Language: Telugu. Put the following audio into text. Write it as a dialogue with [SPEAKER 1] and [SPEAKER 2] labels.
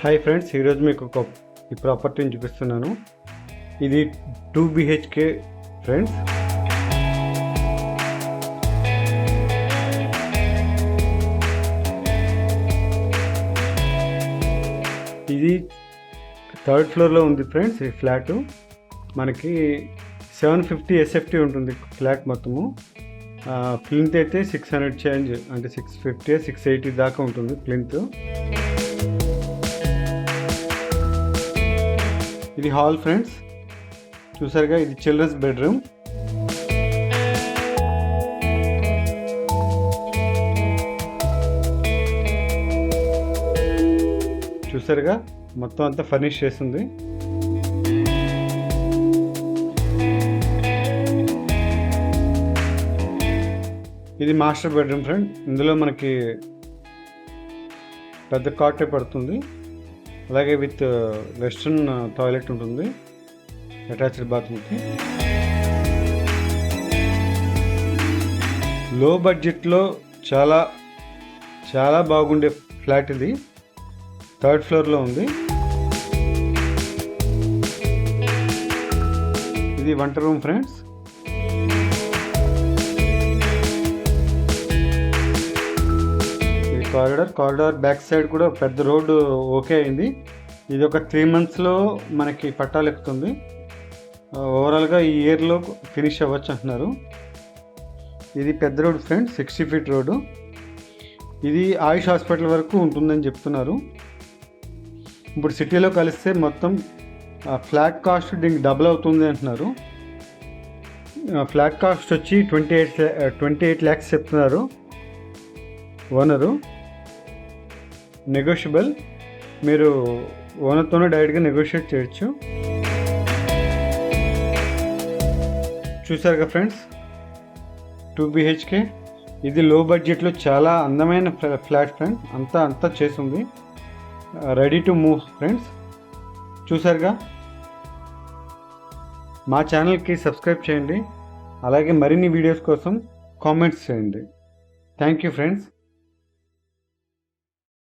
[SPEAKER 1] హాయ్ ఫ్రెండ్స్, ఈరోజు మీకు ఈ ప్రాపర్టీని చూపిస్తున్నాను. ఇది 2 BHK ఫ్రెండ్స్. ఇది 3rd ఫ్లోర్లో ఉంది ఫ్రెండ్స్. ఈ ఫ్లాటు మనకి 750 SFT ఉంటుంది ఫ్లాట్ మొత్తము. ప్లింత్ అయితే 600 చేంజ్, అంటే 650 680 దాకా ఉంటుంది ప్లింత్. ఇది హాల్ ఫ్రెండ్స్, చూసారుగా. ఇది చిల్డ్రన్స్ బెడ్రూమ్. చూసారుగా, మొత్తం అంతా ఫర్నిష్ చేస్తుంది. ఇది మాస్టర్ బెడ్రూమ్ ఫ్రెండ్. ఇందులో మనకి పెద్ద కాటే పడుతుంది, అలాగే విత్ వెస్ట్రన్ టాయిలెట్ ఉంటుంది అటాచ్డ్ బాత్రూమ్కి. లో బడ్జెట్లో చాలా చాలా బాగుండే ఫ్లాట్ ఇది. 3rd ఫ్లోర్లో ఉంది. ఇది వంట room friends. Corridor back side కూడా పెద్ద రోడ్డు ఓకే అయింది. ఇది ఒక 3 monthsలో మనకి పట్టాలు ఎక్కుతుంది. ఓవరాల్గా ఈ ఇయర్లో ఫినిష్ అవ్వచ్చు అంటున్నారు. ఇది పెద్ద రోడ్ ఫ్రెండ్స్, 60 feet రోడ్డు. ఇది ఆయుష్ హాస్పిటల్ వరకు ఉంటుందని చెప్తున్నారు. ఇప్పుడు సిటీలో కలిస్తే మొత్తం ఫ్లాట్ కాస్ట్ దీనికి డబుల్ అవుతుంది అంటున్నారు. ఫ్లాట్ కాస్ట్ వచ్చి 28 lakhs చెప్తున్నారు ఓనరు. నెగోషియబుల్, మీరు ఓనర్తోనే డైరెక్ట్గా నెగోషియేట్ చేయొచ్చు. చూసారుగా ఫ్రెండ్స్, 2 BHK. ఇది లో బడ్జెట్లో చాలా అందమైన ఫ్లాట్ ఫ్రెండ్. అంతా చేసింది, రెడీ టు మూవ్ ఫ్రెండ్స్. చూసారుగా. మా ఛానల్కి సబ్స్క్రైబ్ చేయండి, అలాగే మరిన్ని వీడియోస్ కోసం కామెంట్స్ చేయండి. Thank you friends.